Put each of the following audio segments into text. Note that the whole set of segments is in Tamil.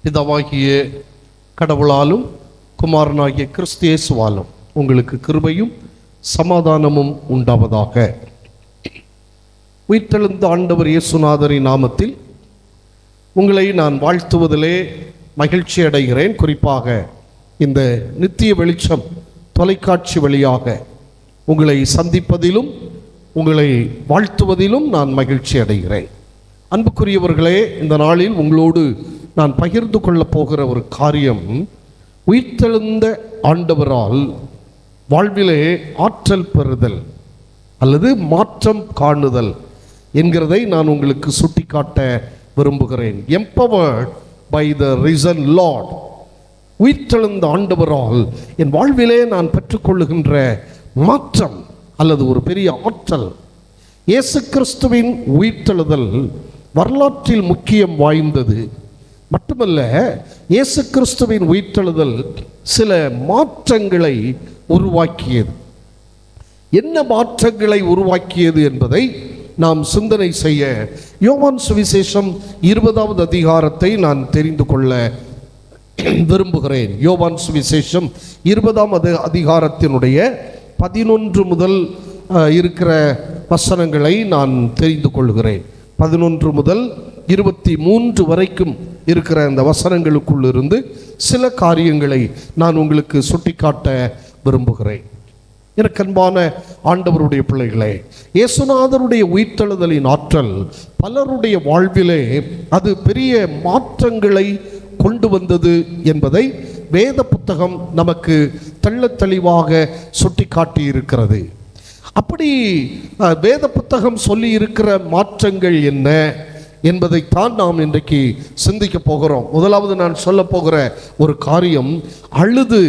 பிதாவாகிய கடவுளாலும் குமாரனாகிய கிறிஸ்து இயேசுவாலும் உங்களுக்கு கிருபையும் சமாதானமும் உண்டாவதாக. உயிர்த்தெழுந்த ஆண்டவர் இயேசுநாதரின் நாமத்தில் உங்களை நான் வாழ்த்துவதிலே மகிழ்ச்சி அடைகிறேன். குறிப்பாக இந்த நித்திய வெளிச்சம் தொலைக்காட்சி வழியாக உங்களை சந்திப்பதிலும் உங்களை வாழ்த்துவதிலும் நான் மகிழ்ச்சி அடைகிறேன். அன்புக்குரியவர்களே, இந்த நாளில் உங்களோடு நான் பகிர்ந்து கொள்ளப் போகிற ஒரு காரியம், உயிர்த்தெழுந்த ஆண்டவரால் வாழ்விலே ஆற்றல் பெறுதல் அல்லது மாற்றம் காணுதல் என்கிறதை நான் உங்களுக்கு சுட்டிக்காட்ட விரும்புகிறேன். Empowered by the risen Lord. உயிர்த்தெழுந்த ஆண்டவரால் என் வாழ்விலே நான் பெற்றுக்கொள்ளுகின்ற மாற்றம் அல்லது ஒரு பெரிய ஆற்றல். இயேசு கிறிஸ்துவின் உயிர்த்தெழுதல் வரலாற்றில் முக்கியம் வாய்ந்தது மட்டுமல்ல, இயேசு கிறிஸ்துவின் உயிர்த்தெழுதல் சில மாற்றங்களை உருவாக்கியது. என்ன மாற்றங்களை உருவாக்கியது என்பதை நாம் சிந்தனை செய்ய யோவான் சுவிசேஷம் 20வது அதிகாரத்தை நான் தெரிந்து கொள்ள விரும்புகிறேன். யோவான் சுவிசேஷம் 20ஆம் அதிகாரத்தினுடைய 11 முதல் இருக்கிற வசனங்களை நான் தெரிந்து கொள்கிறேன். 11 முதல் 23 வரைக்கும் இருக்கிற அந்த வசனங்களுக்குள் இருந்து சில காரியங்களை நான் உங்களுக்கு சுட்டிக்காட்ட விரும்புகிறேன். எனக்கு அன்பான ஆண்டவருடைய பிள்ளைகளே, இயேசுநாதருடைய உயிர்த்தெழுதலின் ஆற்றல் பலருடைய வாழ்விலே அது பெரிய மாற்றங்களை கொண்டு வந்தது என்பதை வேத புத்தகம் நமக்கு தெள்ளத் தெளிவாக சுட்டிக்காட்டி இருக்கிறது. அப்படி வேத புத்தகம் சொல்லி இருக்கிற மாற்றங்கள் என்ன என்பதைத்தான் நாம் இன்றைக்கு சிந்திக்க போகிறோம். முதலாவது நான் சொல்ல போகிற ஒரு காரியம், அழுது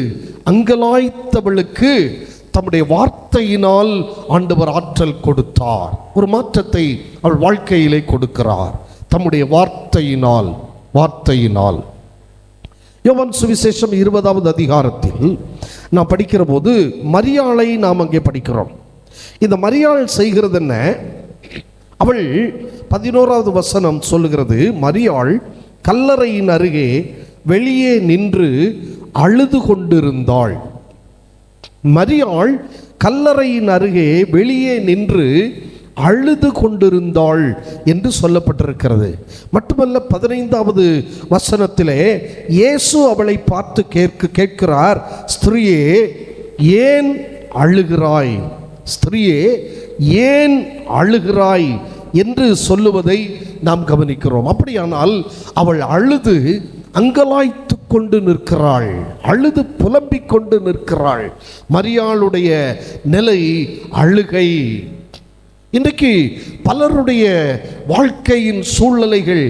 அங்கலாய்த்தவளுக்கு தம்முடைய வார்த்தையினால் ஆண்டவர் ஆற்றல் கொடுத்தார். ஒரு மாற்றத்தை அவள் வாழ்க்கையிலே கொடுக்கிறார் தம்முடைய வார்த்தையினால். யோவான் சுவிசேஷம் 20வது அதிகாரத்தில் நாம் படிக்கிற போது மரியாளை நாம் அங்கே படிக்கிறோம். இந்த மரியாள் செய்கிறது என்ன? அவள் 11வது வசனம் சொல்லுகிறது, மரியாள் கல்லறையின் அருகே வெளியே நின்று அழுது கொண்டிருந்தாள். மரியாள் கல்லறையின் அருகே வெளியே நின்று அழுது கொண்டிருந்தாள் என்று சொல்லப்பட்டிருக்கிறது. மட்டுமல்ல, 15வது வசனத்திலே இயேசு அவளை பார்த்து கேட்கிறார், ஸ்திரீயே ஏன் அழுகிறாய்? ஸ்திரீயே ஏன் அழுகிறாய் என்று சொல்லுவதை நாம் கவனிக்கிறோம். அப்படியானால் அவள் அழுது அங்கலாய்த்து கொண்டு நிற்கிறாள், அழுது புலம்பிக் கொண்டு நிற்கிறாள். மரியாளுடைய நிலை அழுகை. இன்றைக்கு பலருடைய வாழ்க்கையின் சூழ்நிலைகள்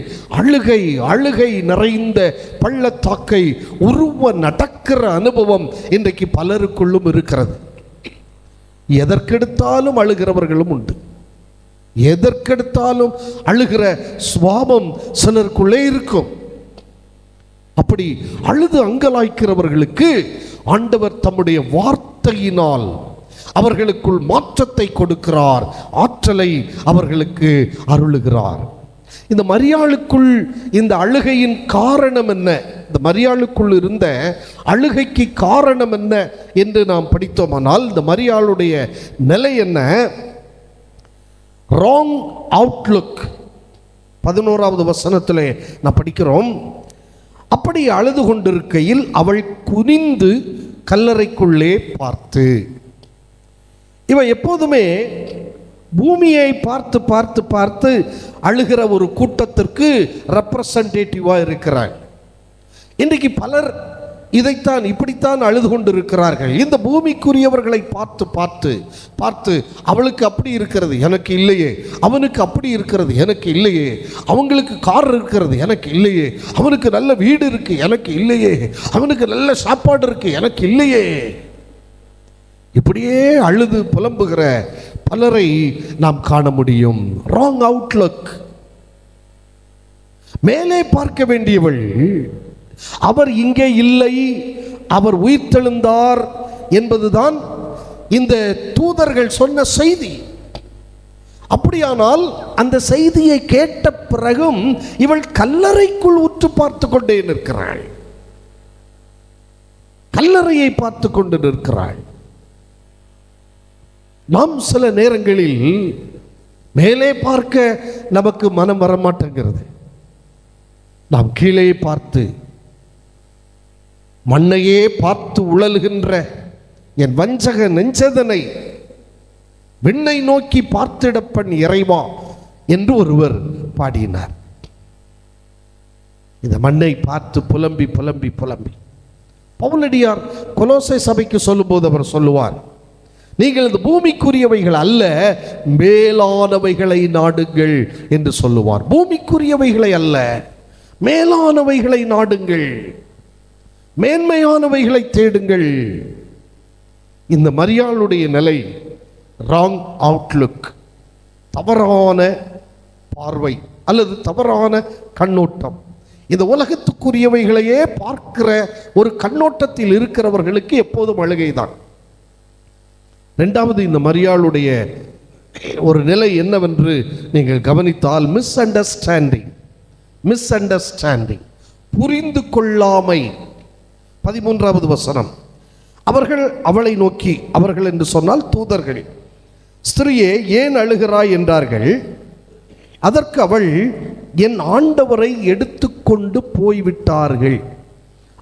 அழுகை நிறைந்த பள்ளத்தாக்கை உருவ நடக்கிற அனுபவம் இன்றைக்கு பலருக்குள்ளும் இருக்கிறது. எதற்கெடுத்தாலும் அழுகிறவர்களும் உண்டு. எதற்கெடுத்தாலும் அழுகிற சுவாபம் சிலருக்குள்ளே இருக்கும். அப்படி அழுது அங்கலாய்க்கிறவர்களுக்கு ஆண்டவர் தம்முடைய வார்த்தையினால் அவர்களுக்குள் மாற்றத்தை கொடுக்கிறார், ஆற்றலை அவர்களுக்கு அருளுகிறார். இந்த மரியாளுக்குள் இந்த அழுகையின் காரணம் என்ன? இந்த மரியாளுக்குள் இருந்த அழுகைக்கு காரணம் என்ன என்று நாம் படித்தோமானால், இந்த மரியாளுடைய நிலை என்ன? Wrong Outlook. 11வது வசனத்திலே நான் படிக்கிறோம், அப்படி அழுது கொண்டிருக்கையில் அவள் குனிந்து கல்லறைக்குள்ளே பார்த்து. இவன் எப்போதுமே பூமியை பார்த்து பார்த்து பார்த்து அழுகிற ஒரு கூட்டத்திற்கு ரெப்ரசன்டேட்டிவாக இருக்கிறாள். இன்றைக்கு பலர் இதைத்தான் இப்படித்தான் அழுது கொண்டிருக்கிறார்கள். இந்த பூமிக்குரியவர்களை பார்த்து பார்த்து பார்த்து அவளுக்கு அப்படி இருக்கிறது, எனக்கு இல்லையே. அவனுக்கு அப்படி இருக்கிறது, எனக்கு இல்லையே. அவங்களுக்கு கார் இருக்கிறது, எனக்கு இல்லையே. அவனுக்கு நல்ல வீடு இருக்கு, எனக்கு இல்லையே. அவனுக்கு நல்ல சாப்பாடு இருக்கு, எனக்கு இல்லையே. இப்படியே அழுது புலம்புகிற பலரை நாம் காண முடியும். Wrong Outlook. மேலே பார்க்க வேண்டியவள், அவர் இங்கே இல்லை, அவர் உயிர்த்தெழுந்தார் என்பதுதான் இந்த தூதர்கள் சொன்ன செய்தி. அப்படியானால் அந்த செய்தியை கேட்ட பிறகும் இவள் கல்லறைக்குள் உற்று பார்த்து கொண்டே நிற்கிறாள். கல்லறையை பார்த்து கொண்டு நிற்கிறாள். நாம் சில நேரங்களில் மேலே பார்க்க நமக்கு மனம் வரமாட்டேங்கிறது. நாம் கீழே பார்த்து மண்ணையே பார்த்து உழல்கின்ற என் வஞ்சக நெஞ்சதனை விண்ணை நோக்கி பார்த்திடப்பன் இறைவா என்று ஒருவர் பாடினார். இந்த மண்ணை பார்த்து புலம்பி புலம்பி புலம்பி பவுலடியார் கொலோசை சபைக்கு சொல்லும்போது அவர் சொல்லுவார், நீங்கள் இந்த பூமிக்குரியவைகள் அல்ல மேலானவைகளை நாடுங்கள் என்று சொல்லுவார். பூமிக்குரியவைகளை அல்ல, மேலானவைகளை நாடுங்கள், மேன்மையானவைகளை தேடுங்கள். இந்த மரியாளுடைய நிலை ராங் அவுட்லுக், தவறான பார்வை அல்லது தவறான கண்ணோட்டம். இந்த உலகத்துக்குரியவைகளையே பார்க்கிற ஒரு கண்ணோட்டத்தில் இருக்கிறவர்களுக்கு எப்போதும் அழுகைதான். இரண்டாவது, இந்த மரியாளுடைய ஒரு நிலை என்னவென்று நீங்கள் கவனித்தால் மிஸ் அண்டர்ஸ்டாண்டிங், புரிந்து கொள்ளாமை. 13வது வசனம், அவர்கள் அவளை நோக்கி, அவர்கள் என்று சொன்னால் தூதர்கள், ஸ்திரியே ஏன் அழுகிறாய் என்றார்கள். அதற்கு அவள், என் ஆண்டவரை எடுத்துக்கொண்டு போய்விட்டார்கள்,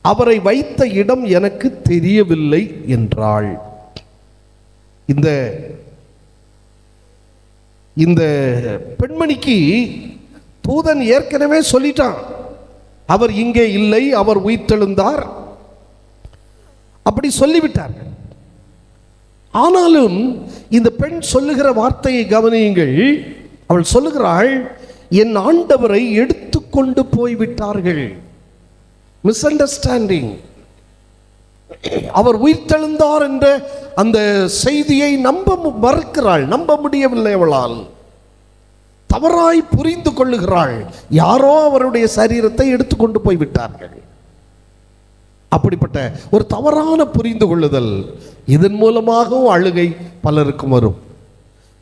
அவரை வைத்த இடம் எனக்கு தெரியவில்லை என்றாள். இந்த பெண்மணிக்கு தூதன் ஏற்கனவே சொல்லிட்டான், அவர் இங்கே இல்லை, அவர் உயிர்த்தெழுந்தார், அப்படி சொல்லிவிட்டார்கள். ஆனாலும் இந்த பெண் சொல்லுகிற வார்த்தையை கவனியுங்கள். அவள் சொல்லுகிறாள், என் ஆண்டவரை எடுத்துக்கொண்டு போய்விட்டார்கள். Miss understanding. அவர் உயிர்த்தெழுந்தார் என்ற அந்த செய்தியை மறுக்கிறாள், நம்ப முடியவில்லை. அவளால் தவறாய் புரிந்து கொள்ளுகிறாள், யாரோ அவருடைய சரீரத்தை எடுத்துக்கொண்டு போய்விட்டார்கள். அப்படிப்பட்ட ஒரு தவறான புரிந்து கொள்ளுதல், இதன் மூலமாகவும் அழுகை பலருக்கும் வரும்.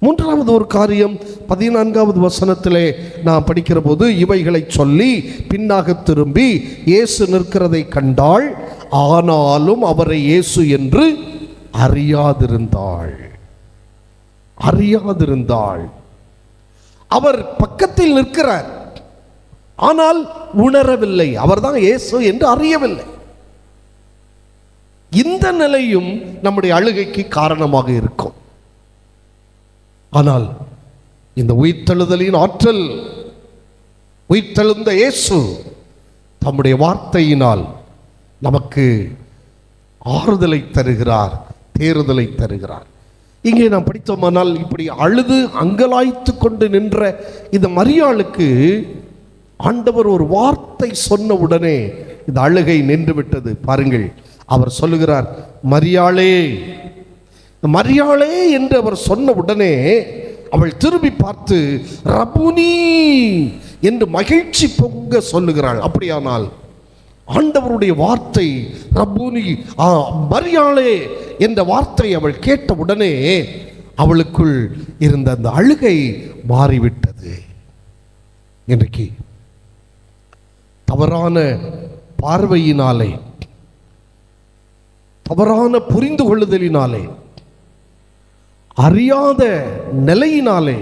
மூன்றாவது ஒரு காரியம் 14வது வசனத்திலே நாம் படிக்கிற போது, இவைகளை சொல்லி பின்னாக திரும்பி இயேசு நிற்கிறதை கண்டாள், ஆனாலும் அவரை இயேசு என்று அறியாதிருந்தாள். அவர் பக்கத்தில் நிற்கிறார், ஆனால் உணரவில்லை, அவர்தான் இயேசு என்று அறியவில்லை. இந்த நிலையும் நம்முடைய அழுகைக்கு காரணமாக இருக்கும். ஆனால் இந்த உயிர்த்தெழுதலின் ஆற்றல், உயிர்த்தெழுந்த இயேசு தம்முடைய வார்த்தையினால் நமக்கு ஆறுதலை தருகிறார், தேறுதலை தருகிறார். இங்கே நாம் படித்தோமானால், இப்படி அழுது அங்கலாய்த்து கொண்டு நின்ற இந்த மரியாளுக்கு ஆண்டவர் ஒரு வார்த்தை சொன்ன உடனே இந்த அழுகை நின்று விட்டது. பாருங்கள், அவர் சொல்லுகிறார், மரியாளே, மரியாளே என்று அவர் சொன்ன உடனே அவள் திரும்பி பார்த்து ரபுனி என்று மகிழ்ச்சி பொங்க சொல்லுகிறாள். அப்படியானால் ஆண்டவருடைய வார்த்தை ரபுனி, மரியாளே என்ற வார்த்தை அவள் கேட்ட உடனே அவளுக்குள் இருந்த அந்த அழுகை மாறிவிட்டது. இன்றைக்கு தவறான பார்வையினாலே, தவறான புரிந்து கொள்ளுதலினாலே, அறியாத நிலையினாலே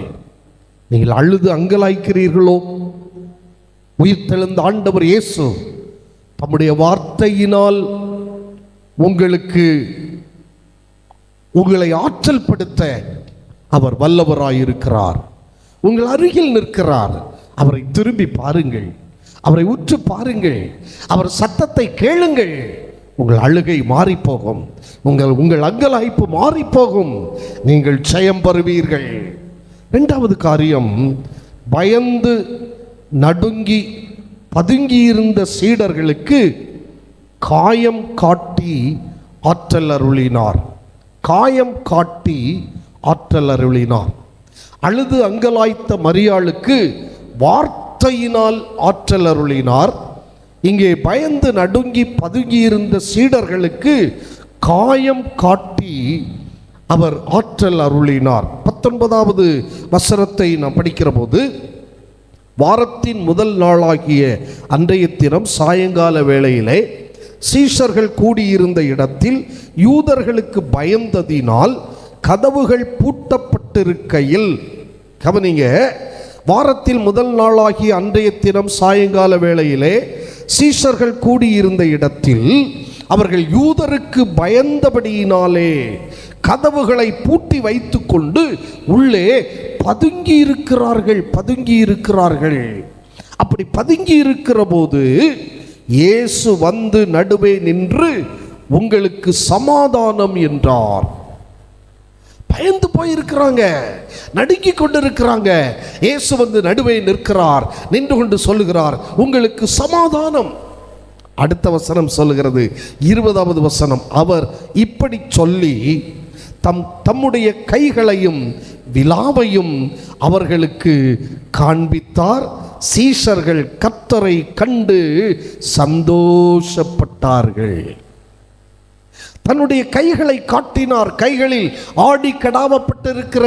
நீங்கள் அழுது அங்கலாய்க்கிறீர்களோ? உயிர்த்தெழுந்த ஆண்டவர் இயேசு தம்முடைய வார்த்தையினால் உங்களை ஆற்றல் படுத்த அவர் வல்லவராயிருக்கிறார். உங்கள் அருகில் நிற்கிறார். அவரை திரும்பி பாருங்கள், அவரை உற்று பாருங்கள், அவர் சத்தத்தை கேளுங்கள். உங்கள் அழுகை மாறிப்போகும், உங்கள் அங்கலாய்ப்பு மாறிப்போகும், நீங்கள் ஜெயம் பெறுவீர்கள். இரண்டாவது காரியம், பயந்து நடுங்கி பதுங்கியிருந்த சீடர்களுக்கு காயம் காட்டி ஆற்றல் அருளினார். அழுது அங்கலாய்த்த மரியாளுக்கு வார்த்தையினால் ஆற்றல் அருளினார். இங்கே பயந்து நடுங்கி பதுங்கியிருந்த சீடர்களுக்கு காயம் காட்டி அவர் ஆற்றல் அருளினார். 19வது வசனத்தை நாம் படிக்கிற போது, வாரத்தின் முதல் நாளாகிய அன்றைய தினம் சாயங்கால வேளையிலே சீஷர்கள் கூடியிருந்த இடத்தில் யூதர்களுக்கு பயந்ததினால் கதவுகள் பூட்டப்பட்டிருக்கையில், கவனிங்க, வாரத்தில் முதல் நாளாகிய அன்றைய தினம் சாயங்கால வேளையிலே சீஷர்கள் கூடியிருந்த இடத்தில் அவர்கள் யூதருக்கு பயந்தபடியினாலே கதவுகளை பூட்டி வைத்து கொண்டு உள்ளே பதுங்கி இருக்கிறார்கள். அப்படி பதுங்கி இருக்கிற போது இயேசு வந்து நடுவே நின்று உங்களுக்கு சமாதானம் என்றார். பயந்து போயிருக்கிறாங்க, நடுங்கி கொண்டிருக்கிறாங்க. இயேசு வந்து நடுவே நிற்கிறார், நின்று கொண்டு சொல்லுகிறார், உங்களுக்கு சமாதானம். அடுத்த வசனம் சொல்லுகிறது, 20வது வசனம், அவர் இப்படி சொல்லி தம்முடைய கைகளையும் விலாவையும் அவர்களுக்கு காண்பித்தார். சீஷர்கள் கர்த்தரை கண்டு சந்தோஷப்பட்டார்கள். தன்னுடைய கைகளை காட்டினார். கைகளில் ஆடி கடாவப்பட்டிருக்கிற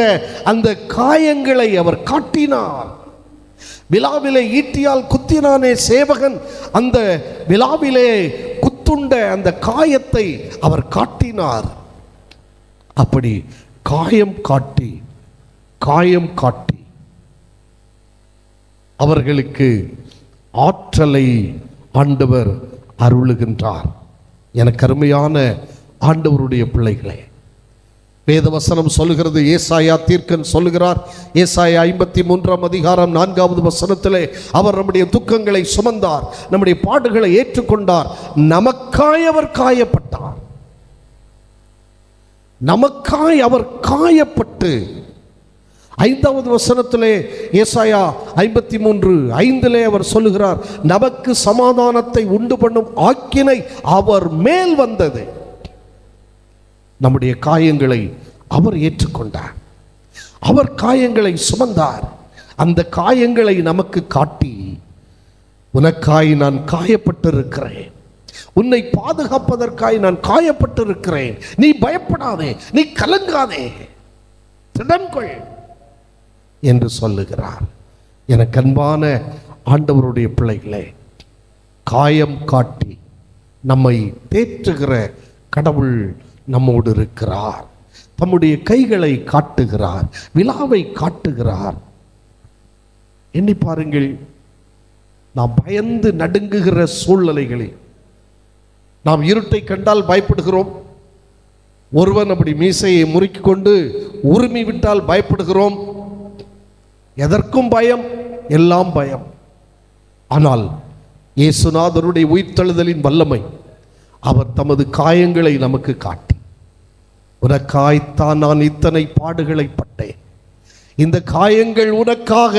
அந்த காயங்களை அவர் காட்டினார். விலாவிலே ஈட்டியால் குத்தினானே சேவகன், அந்த விலாவிலே குத்துண்ட அந்த காயத்தை அவர் காட்டினார். அப்படி காயம் காட்டி அவர்களுக்கு ஆற்றலை ஆண்டவர் அருளுகின்றார். எனக்கு அருமையான ஆண்டவருடைய பிள்ளைகளே, வேதவசனம் சொல்லுகிறது, ஏசாயா தீர்க்கன் சொல்லுகிறார், ஏசாயா 53ஆம் அதிகாரம் 4வது வசனத்திலே, அவர் நம்முடைய துக்கங்களை சுமந்தார், நம்முடைய பாடுகளை ஏற்றுக்கொண்டார், நமக்காய் அவர் காயப்பட்டார். நமக்காய் அவர் காயப்பட்டு, 5வது வசனத்திலே ஏசாயா 53:5 அவர் சொல்லுகிறார், நமக்கு சமாதானத்தை உண்டு பண்ணும் ஆக்கினை அவர் மேல் வந்தது. நம்முடைய காயங்களை அவர் ஏற்றுக்கொண்டார், அவர் காயங்களை சுமந்தார். அந்த காயங்களை நமக்கு காட்டி, உனக்காய் நான் காயப்பட்டிருக்கிறேன், உன்னை பாதுகாப்பதற்காய் நான் காயப்பட்டிருக்கிறேன், நீ பயப்படாதே, நீ கலங்காதே, திடன்கொள் என்று சொல்லுகிறார். எனக்கு அன்பான ஆண்டவருடைய பிள்ளைகளே, காயம் காட்டி நம்மை தேற்றுகிற கடவுள் நம்மோடு இருக்கிறார். தம்முடைய கைகளை காட்டுகிறார், விலாவை காட்டுகிறார். எண்ணி பாருங்கள், நாம் பயந்து நடுங்குகிற சூழ்நிலைகளில், நாம் இருட்டை கண்டால் பயப்படுகிறோம், ஒருவன் அப்படி மீசையை முறுக்கிக்கொண்டு உருமி விட்டால் பயப்படுகிறோம். எதற்கும் பயம், எல்லாம் பயம். ஆனால் இயேசுநாதருடைய உயிர்த்தெழுதலின் வல்லமை, அவர் தமது காயங்களை நமக்கு காட்டி, உனக்காய்த்தான் நான் இத்தனை பாடுகளை பட்டேன், இந்த காயங்கள் உனக்காக,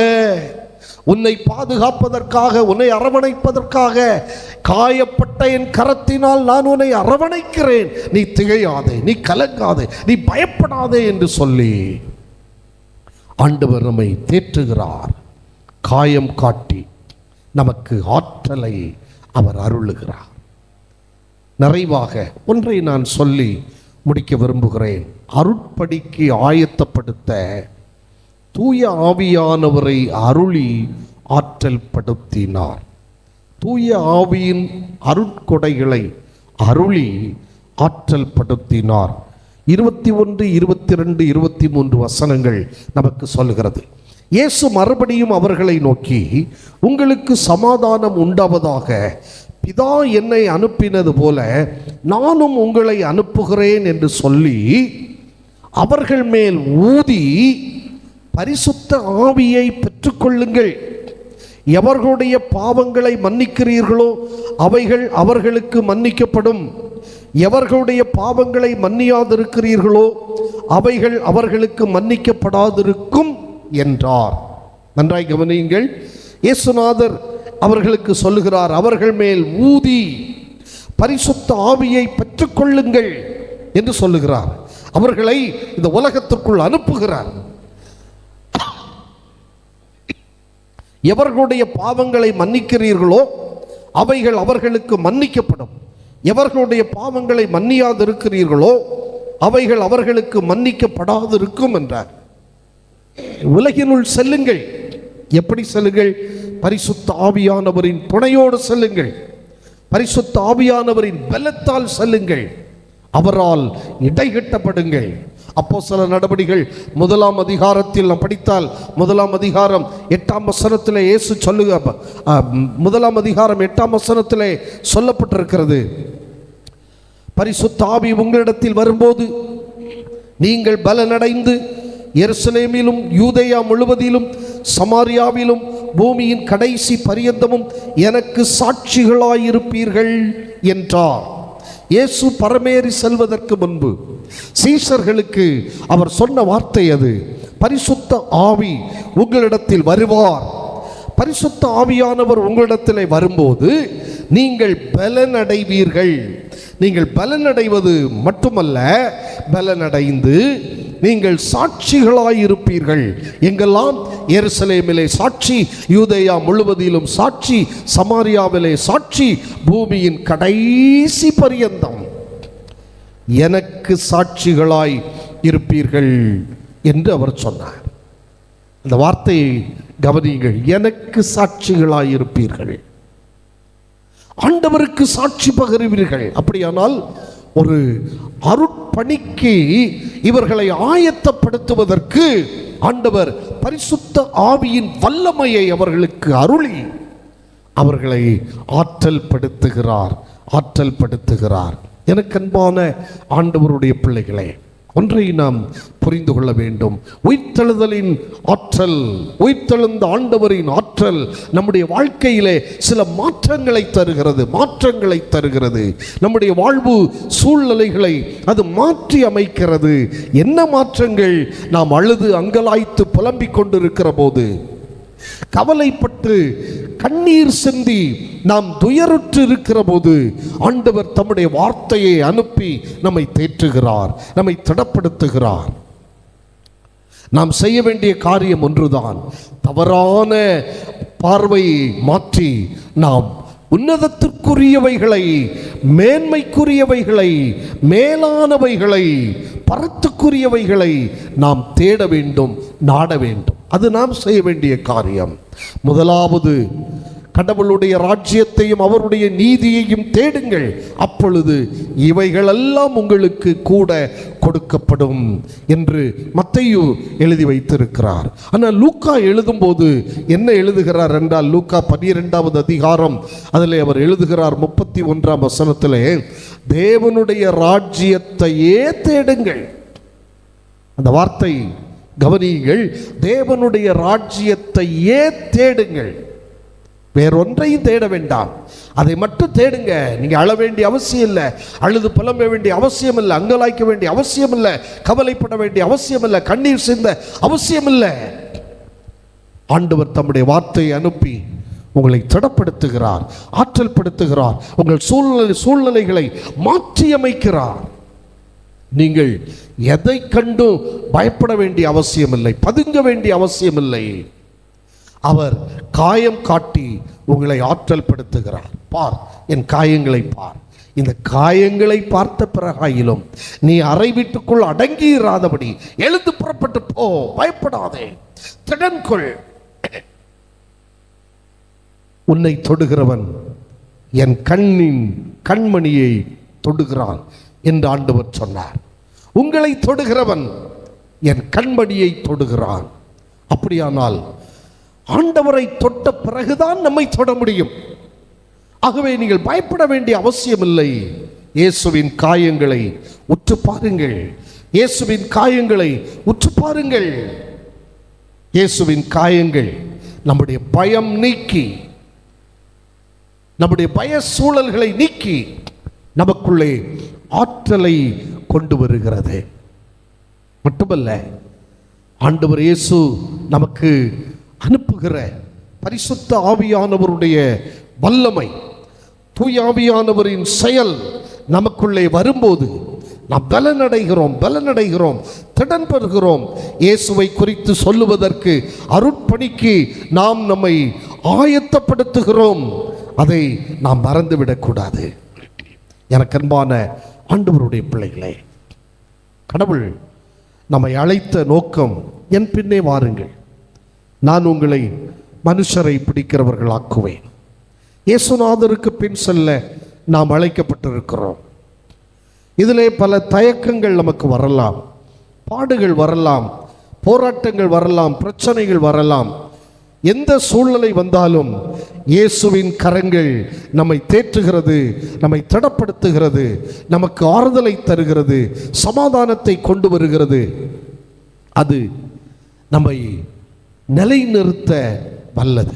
உன்னை பாதுகாப்பதற்காக, உன்னை அரவணைப்பதற்காக, காயப்பட்ட என் கரத்தினால் நான் உன்னை அரவணைக்கிறேன், நீ திகையாதே, நீ கலங்காதே, நீ பயப்படாதே என்று சொல்லி ஆண்டவர் நம்மை தேற்றுகிறார். காயம் காட்டி நமக்கு ஆற்றலை அவர் அருளுகிறார். நிறைவாக ஒன்றை நான் சொல்லி முடிக்க விரும்புகிறேன். அருட்படிக்கு ஆயத்தப்படுத்த தூய ஆவியானவரை அருளி ஆற்றல் படுத்தினார். தூய ஆவியின் அருட்கொடைகளை அருளி ஆற்றல் படுத்தினார். 21, 22, 23 வசனங்கள் நமக்கு சொல்கிறது. இயேசு மறுபடியும் அவர்களை நோக்கி, உங்களுக்கு சமாதானம் உண்டாவதாக, பிதா என்னை அனுப்பினது போல நானும் உங்களை அனுப்புகிறேன் என்று சொல்லி அவர்கள் மேல் ஊதி பரிசுத்த ஆவியை பெற்றுக்கொள்ளுங்கள். எவர்களுடைய பாவங்களை மன்னிக்கிறீர்களோ அவைகள் அவர்களுக்கு மன்னிக்கப்படும், எவர்களுடைய பாவங்களை மன்னியாதிருக்கிறீர்களோ அவைகள் அவர்களுக்கு மன்னிக்கப்படாதிருக்கும் என்றார். நன்றாய் கவனியுங்கள். இயேசுநாதர் அவர்களுக்கு சொல்லுகிறார், அவர்கள் மேல் ஊதி பரிசுத்த ஆவியை பெற்றுக்கொள்ளுங்கள் என்று சொல்லுகிறார். அவர்களை இந்த உலகத்திற்குள் அனுப்புகிறார். எவர்களுடைய பாவங்களை மன்னிக்கிறீர்களோ அவைகள் அவர்களுக்கு மன்னிக்கப்படும், எவர்களுடைய பாவங்களை மன்னியாதிருக்கிறீர்களோ அவைகள் அவர்களுக்கு மன்னிக்கப்படாதிருக்கும் என்றார். உலகினுள் செல்லுங்கள். எப்படி செல்லுங்கள்? பரிசுத்த ஆவியானவரின் துணையோடு செல்லுங்கள். பரிசுத்த ஆவியானவரின் பலத்தால் செல்லுங்கள். அவரால் இடைகட்டப்படுங்கள். அப்போஸ்தலர் நடபடிகள் 1 அதிகாரத்தில் நாம் படித்தால் 1 அதிகாரம் 8 வசனத்திலே இயேசு சொல்லுக 1 அதிகாரம் 8 வசனத்திலே சொல்லப்பட்டிருக்கிறது, பரிசுத்த ஆவி உங்களிடத்தில் வரும்போது நீங்கள் பலனடைந்து எருசலேமிலும் யூதேயா முழுவதிலும் சமாரியாவிலும் பூமியின் கடைசி பரியந்தமும் எனக்கு சாட்சிகளாயிருப்பீர்கள் என்றார். இயேசு பரமேறி செல்வதற்கு முன்பு சீஷர்களுக்கு அவர் சொன்ன வார்த்தை அது. பரிசுத்த ஆவி உங்களிடத்தில் வருவார். பரிசுத்த ஆவியானவர் உங்களிடத்தில் வரும்போது நீங்கள் பலனடைவீர்கள். நீங்கள் பலனடைவது மட்டுமல்ல, பலனடைந்து நீங்கள் சாட்சிகளாயிருப்பீர்கள். எங்கெல்லாம்? எருசலேமிலே சாட்சி, யூதேயா முழுவதிலும் சாட்சி, சமாரியாவிலே சாட்சி, பூமியின் கடைசி பரியந்தம் எனக்கு சாட்சிகளாய் இருப்பீர்கள் என்று அவர் சொன்னார். அந்த வார்த்தையை கவனியுங்கள். எனக்கு சாட்சிகளாய் இருப்பீர்கள். ஆண்டவருக்கு சாட்சி பகருவீர்கள். அப்படியானால் ஒரு அருட்பணிக்கு இவர்களை ஆயத்தப்படுத்துவதற்கு ஆண்டவர் பரிசுத்த ஆவியின் வல்லமையை அவர்களுக்கு அருளி அவர்களை ஆற்றல் படுத்துகிறார். எனக்கு அன்பான ஆண்டவருடைய பிள்ளைகளே, ஒன்றை நாம் புரிந்து கொள்ள வேண்டும். உயிர்த்தெழுதலின் ஆற்றல், உயிர்த்தெழுந்த ஆண்டவரின் ஆற்றல் நம்முடைய வாழ்க்கையிலே சில மாற்றங்களை தருகிறது. நம்முடைய வாழ்வு சூழ்நிலைகளை அது மாற்றி அமைக்கிறது. என்ன மாற்றங்கள்? நாம் அழுது அங்கலாய்த்து புலம்பிக் கொண்டிருக்கிற போது, கவலைப்பட்டு கண்ணீர் சிந்தி நாம் துயருற்று இருக்கிற போது ஆண்டவர் தம்முடைய வார்த்தையை அனுப்பி நம்மை தேற்றுகிறார், நம்மை திடப்படுத்துகிறார். நாம் செய்ய வேண்டிய காரியம் ஒன்றுதான். தவறான பார்வையை மாற்றி நாம் உன்னதத்திற்குரியவைகளை, மேன்மைக்குரியவைகளை, மேலானவைகளை, பரத்துக்குரியவைகளை நாம் தேட வேண்டும், நாட வேண்டும். அது நாம் செய்ய வேண்டிய காரியம். முதலாவது, கடவுளுடைய ராஜ்யத்தையும் அவருடைய நீதியையும் தேடுங்கள், அப்பொழுது இவைகளெல்லாம் உங்களுக்கு கூட கொடுக்கப்படும் என்று மத்தேயு எழுதி வைத்திருக்கிறார். ஆனால் லூக்கா எழுதும்போது என்ன எழுதுகிறார் என்றால், லூக்கா 12 அதிகாரம் அதில் அவர் எழுதுகிறார் 31 வசனத்திலே, தேவனுடைய ராஜ்யத்தையே தேடுங்கள். அந்த வார்த்தை கவனியுங்கள். தேவனுடைய ராஜ்யத்தையே தேடுங்கள், வேறொன்றையும் தேட வேண்டாம். அதை மட்டும் தேடுங்க. நீங்க அழ வேண்டிய அவசியம் இல்லை, அழுது புலம்ப வேண்டிய அவசியம் இல்லை, அங்கலாய்க்க வேண்டிய அவசியம் இல்லை, கவலைப்பட வேண்டிய அவசியம் இல்லை, கண்ணீர் சிந்த அவசியம் இல்லை. ஆண்டவர் தம்முடைய வார்த்தையை அனுப்பி உங்களை திடப்படுத்துகிறார், ஆற்றல் படுத்துகிறார், உங்கள் சூழ்நிலைகளை மாற்றி அமைக்கிறார். நீங்கள் எதை கண்டும் பயப்பட வேண்டிய அவசியம் இல்லை, பதுங்க வேண்டிய அவசியம் இல்லை. அவர் காயம் காட்டி உங்களை ஆற்றல் படுத்துகிறார். பார், என் காயங்களை பார். இந்த காயங்களை பார்த்த பிறகாயிலும் நீ அறை வீட்டுக்குள் அடங்கியிராதபடி எழுந்து புறப்பட்டு போ, பயப்படாதே, திடன்கொள். உன்னை தொடுகிறவன் என் கண்மணியை தொடுகிறான் என்று ஆண்டவர் சொன்னார். உங்களை தொடுகிறவன் என் கண்மணியை தொடுகிறான். அப்படியானால் ஆண்டவரை தொட்ட பிறகுதான் நம்மை தொட முடியும். ஆகவே நீங்கள் பயப்பட வேண்டிய அவசியம் இல்லை. இயேசுவின் காயங்களை உற்று பாருங்கள், இயேசுவின் காயங்களை உற்று பாருங்கள். இயேசுவின் காயங்கள் நம்முடைய பயம் நீக்கி, நம்முடைய பய சூழல்களை நீக்கி நமக்குள்ளே ஆற்றலை கொண்டு வருகிறது. மட்டுமல்ல, ஆண்டவர் இயேசு நமக்கு அனுப்புகிற பரிசுத்த ஆவியானவருடைய வல்லமை, தூய ஆவியானவரின் செயல் நமக்குள்ளே வரும்போது நாம் பலனடைகிறோம், திடன் பெறுகிறோம். இயேசுவை குறித்து சொல்லுவதற்கு, அருட்பணிக்கு நாம் நம்மை ஆயத்தப்படுத்துகிறோம். அதை நாம் மறந்துவிடக்கூடாது. எனக்கு அன்பான ஆண்டவருடைய பிள்ளைகளே, கடவுள் நம்மை அழைத்த நோக்கம் என் பின்னே வாருங்கள், நான் உங்களை மனுஷரை பிடிக்கிறவர்களாக்குவேன். இயேசுநாதருக்கு பின் செல்ல நாம் அழைக்கப்பட்டிருக்கிறோம். இதிலே பல தயக்கங்கள் நமக்கு வரலாம், பாடுகள் வரலாம், போராட்டங்கள் வரலாம், பிரச்சனைகள் வரலாம். எந்த சூழ்நிலை வந்தாலும் இயேசுவின் கரங்கள் நம்மை தேற்றுகிறது, நம்மை திடப்படுத்துகிறது, நமக்கு ஆறுதலை தருகிறது, சமாதானத்தை கொண்டு வருகிறது. அது நம்மை நிலைநிறுத்த வல்லது.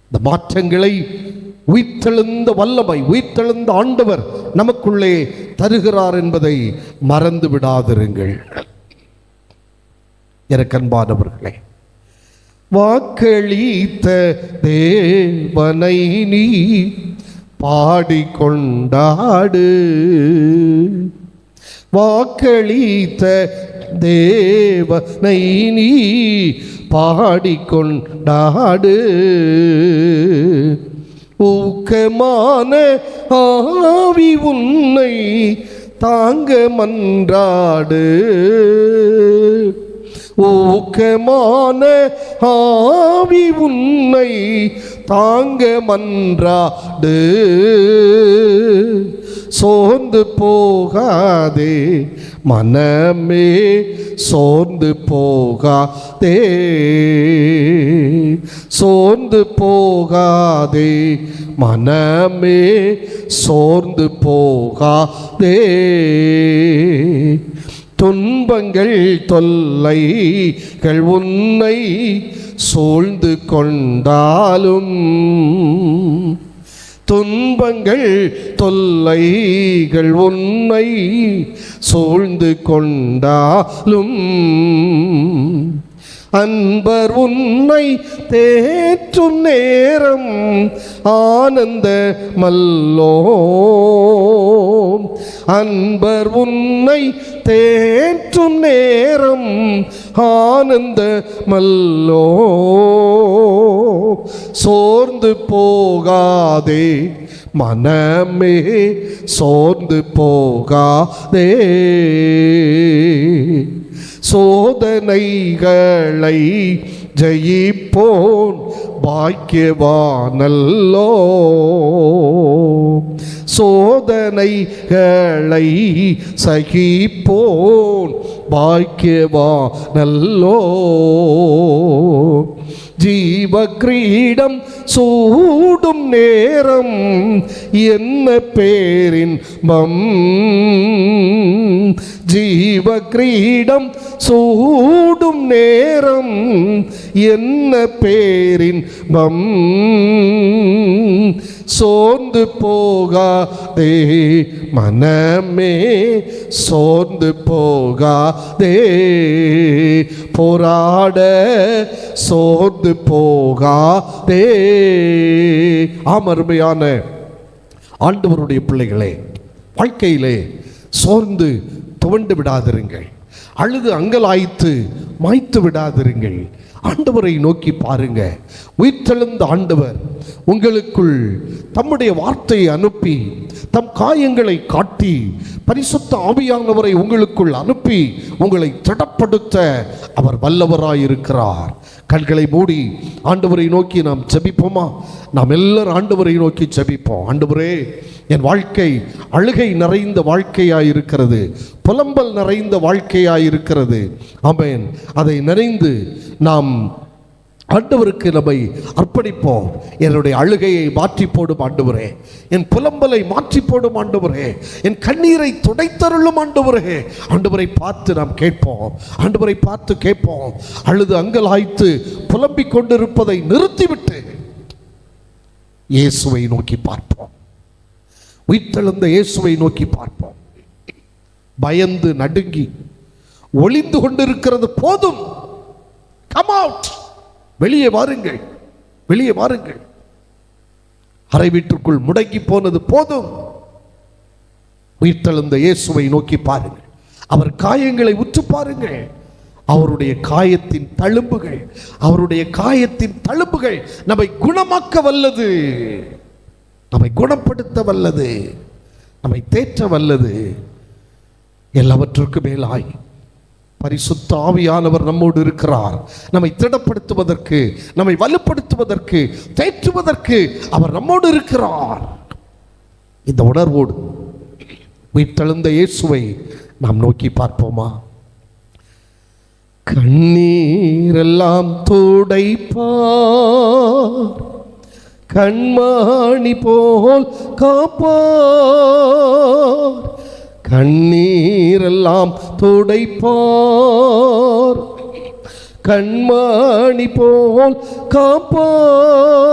இந்த மாற்றங்களை உயிர்த்தெழுந்த வல்லமை, உயிர்த்தெழுந்த ஆண்டவர் நமக்குள்ளே தருகிறார் என்பதை மறந்து விடாதிருங்கள். எனக்கன்பானவர்களே, வாக்களித்த தேவனை நீ பாடிக்கொண்டாடு, வாக்களித்த தேவனை நீ பாடிக்கொண்டாடு, ஊக்கமான ஆவி உன்னை தாங்க மன்றாடு, ஊக்கமான ஆவி உன்னை தாங்க மன்றாடு, சோர்ந்து போகாதே மனமே, சோர்ந்து போகாதே, சோர்ந்து போகாதே மனமே, சோர்ந்து போகாதே. துன்பங்கள் தொல்லைகள் உன்னை சூழ்ந்து கொண்டாலும், துன்பங்கள் தொல்லைகள் உன்னை சூழ்ந்து கொண்டாலும், அன்பர் உன்னை தேற்றும் நேரம் ஆனந்த மல்லோ, அன்பர் உன்னை தேற்றும் நேரம் ஆனந்த மல்லோ, சோர்ந்து போகாதே மனமே, சோர்ந்து போகாதே. சோதனைகளை ஜெயிப்போன் பாக்கியவானல்லோ, சோதனைகளை சகிப்போன் பாக்கியவானல்லோ. ஜீவ கிரீடம் சூடும் நேரம் என்ன பேரின்பம், ஜீவ கிரீடம் சூடும் நேரம் என்ன பேரின்பம், சோர்ந்து போகாதே மனமே, சோர்ந்து போகாதே, போராட சோர்ந்து போகாதே. அருமையான ஆண்டவருடைய பிள்ளைகளே, வாழ்க்கையிலே சோர்ந்து துவண்டு விடாதிருங்கள், அழுது அங்கலாய்த்து மாய்த்து விடாதிருங்கள். ஆண்டவரை நோக்கி பாருங்க. உயிர்த்தெழுந்த ஆண்டவர் உங்களுக்குள் தம்முடைய வார்த்தையை அனுப்பி, தம் காயங்களை காட்டி, பரிசுத்த ஆவியானவரை உங்களுக்குள் அனுப்பி உங்களை திடப்படுத்த அவர் வல்லவராயிருக்கிறார். கண்களை மூடி ஆண்டவரை நோக்கி நாம் ஜெபிப்போமா? நாம் எல்லாரும் ஆண்டவரை நோக்கி ஜெபிப்போம். ஆண்டவரே, என் வாழ்க்கை அழுகை நிறைந்த வாழ்க்கையாயிருக்கிறது, புலம்பல் நிறைந்த வாழ்க்கையாயிருக்கிறது. ஆமென். அதை நிறைந்து நாம் ஆண்டவருக்கு நம்மை அர்ப்பணிப்போம். என்னுடைய அழுகையை மாற்றி போடும் ஆண்டவரே, என் புலம்பலை மாற்றி போடும் ஆண்டவரே, என் கண்ணீரை துடைத்தருளும் ஆண்டவரே. ஆண்டவரை பார்த்து நாம் கேட்போம், ஆண்டவரை பார்த்து கேட்போம். அழுது அங்கலாய்த்து புலம்பிக் கொண்டிருப்பதை நிறுத்திவிட்டு இயேசுவை நோக்கி பார்ப்போம். உயிர்த்தெழுந்த இயேசுவை நோக்கி பார்ப்போம். பயந்து நடுங்கி ஒளிந்து கொண்டிருக்கிறது போதும். கம் அவுட், வெளியே வாருங்கள், வெளியே வாருங்கள். அறை வீட்டுக்குள் முடங்கி போனது போதும். உயிர்த்தெழுந்த இயேசுவை நோக்கி பாருங்கள். அவர் காயங்களை உற்று பாருங்கள். அவருடைய காயத்தின் தழும்புகள், அவருடைய காயத்தின் தழும்புகள் நம்மை குணமாக்க வல்லது, நம்மை குணப்படுத்த வல்லது, நம்மை தேற்ற வல்லது. எல்லாவற்றுக்கும் மேலாய் பரிசுத்த ஆவியானவர் நம்மோடு இருக்கிறார். நம்மை திடப்படுத்துவதற்கு, நம்மை வலுப்படுத்துவதற்கு, தேற்றுவதற்கு அவர் நம்மோடு இருக்கிறார். இந்த உணர்வோடு உயிர்த்தெழுந்த இயேசுவை நாம் நோக்கி பார்ப்போமா? கண்ணீரெல்லாம் துடைப்பார், கண்மணி போல் காப்பார். கண்ணீரெல்லாம் துடைப்பார், கண்மணி போல் காப்பார்.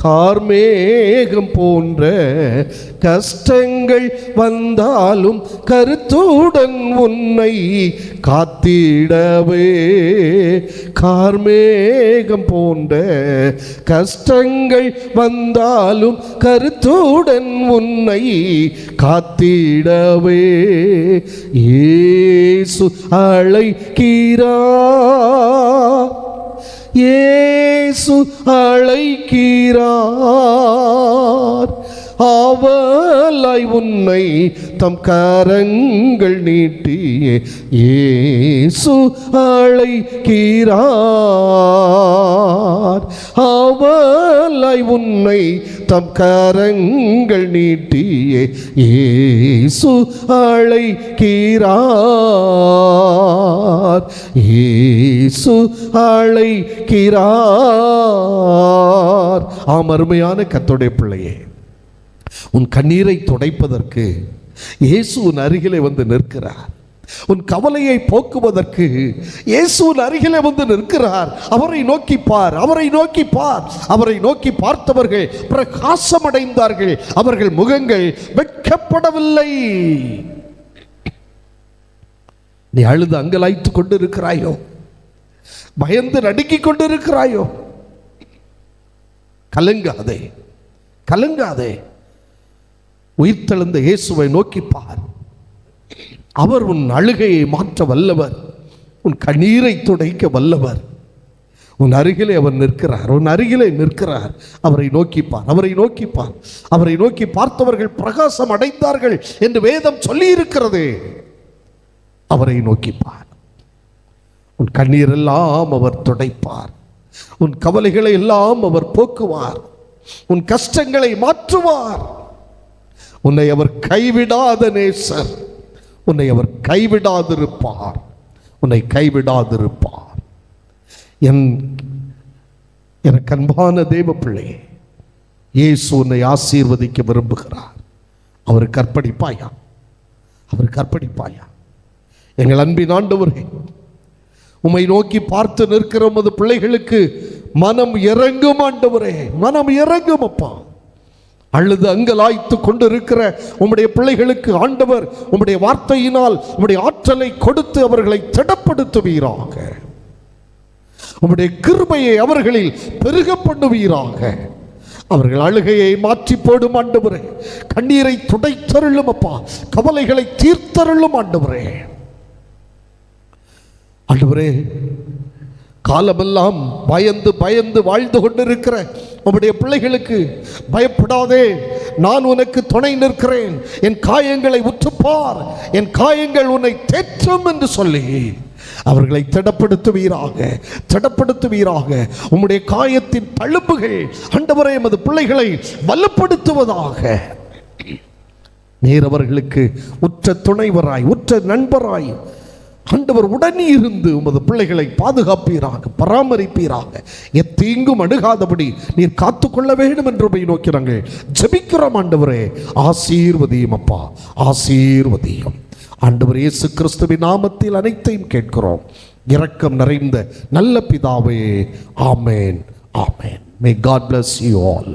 கார்மேகம் போன்ற கஷ்டங்கள் வந்தாலும் கருத்துடன் உன்னை காத்திடவே. கார்மேகம் போன்ற கஷ்டங்கள் வந்தாலும் கருத்துடன் உன்னை காத்திடவே. இயேசு அழைக்கிறார், இயேசு அழைக்கிறார். ஆவலாய் உன்னை தம் கரங்கள் நீட்டி இயேசு அழைக்கிறார். ஆவலாய் உன்னை தம் கரங்கள் நீட்டி இயேசு அழைக்கிறார். இயேசு அழைக்கிறார். அருமையான கர்த்தருடைய பிள்ளையே, உன் கண்ணீரை துடைப்பதற்கு இயேசு உன் அருகிலே வந்து நிற்கிறார். உன் கவலையை போக்குவதற்கு இயேசு உன் அருகிலே வந்து நிற்கிறார். அவரை நோக்கி பார், அவரை நோக்கி பார். அவரை நோக்கி பார்த்தவர்கள் பிரகாசமடைந்தார்கள், அவர்கள் முகங்கள் வெட்கப்படவில்லை. நீ அழுது அங்கலாய்த்து கொண்டிருக்கிறாயோ? பயந்து நடுங்கிக் கொண்டிருக்கிறாயோ? கலங்காதே, கலங்காதே. உயிர்த்தெழுந்த இயேசுவை நோக்கி பார். அவர் உன் அழுகையை மாற்ற வல்லவர், உன் கண்ணீரை துடைக்க வல்லவர். உன் அருகிலே அவர் நிற்கிறார், உன் அருகிலே நிற்கிறார். அவரை நோக்கிப்பார், அவரை நோக்கிப்பார். அவரை நோக்கி பார்த்தவர்கள் பிரகாசம் அடைந்தார்கள் என்று வேதம் சொல்லி இருக்கிறது. அவரை நோக்கிப்பார். உன் கண்ணீர் எல்லாம் அவர் துடைப்பார், உன் கவலைகளை எல்லாம் அவர் போக்குவார், உன் கஷ்டங்களை மாற்றுவார். உன்னை அவர் கைவிடாத நேசர், உன்னை அவர் கைவிடாதிருப்பார், உன்னை கைவிடாதிருப்பார். எனக்கு அன்பான தேவ பிள்ளையே, இயேசு உன்னை ஆசீர்வதிக்க விரும்புகிறார். அவருக்கு அர்ப்பணிப்பாயா? அவருக்கு அர்ப்பணிப்பாயா? எங்கள் அன்பின் ஆண்டவரே, உம்மை நோக்கி பார்த்து நிற்கிற உமது பிள்ளைகளுக்கு மனம் இறங்கும் ஆண்டவரே, மனம் இறங்கும் அப்பா. அழுது அங்கலாய்த்து கொண்டிருக்கிற உம்முடைய பிள்ளைகளுக்கு ஆண்டவர் உம்முடைய வார்த்தையினால் உம்முடைய ஆற்றலை கொடுத்து அவர்களை திடப்படுத்துவீராக. உம்முடைய கிருபையை அவர்களில் பெருக பண்ணுவீராக. அவர்கள் அழுகையை மாற்றி போடும் ஆண்டவரே, கண்ணீரை துடைத்தருளும் அப்பா, கவலைகளை தீர்த்தருளும் ஆண்டவரே. ஆண்டவரே, காலமெல்லாம் பயந்து பயந்து வாழ்ந்து கொண்டிருக்கிற உம்முடைய பிள்ளைகளுக்கு பயப்படாதே, நான் உனக்கு துணை நிற்கிறேன், என் காயங்களை உற்றுப்பார், என் காயங்கள் உன்னை தேற்றும் என்று சொல்லி அவர்களை திடப்படுத்துவீராக, திடப்படுத்துவீராக. உம்முடைய காயத்தின் தழும்புகள் ஆண்டவரே எமது பிள்ளைகளை வலுப்படுத்துவதாக. நீர் அவர்களுக்கு உற்ற துணைவராய், உற்ற நண்பராய் ஆண்டவர் உடனே இருந்து உமது பிள்ளைகளை பாதுகாப்பீராக, பராமரிப்பீராக. எத்தீங்கும் அணுகாதபடி நீர் காத்துக்கொள்ள வேண்டும் என்று நோக்கி நாங்கள் ஜெபிக்கிறோம். ஆண்டவரே, ஆசீர்வதியும் அப்பா, ஆசீர்வதியும். ஆண்டவர் இயேசு கிறிஸ்துவின் நாமத்தில் அனைத்தையும் கேட்கிறோம். இரக்கம் நிறைந்த நல்ல பிதாவே, ஆமேன், ஆமேன். May God bless you all.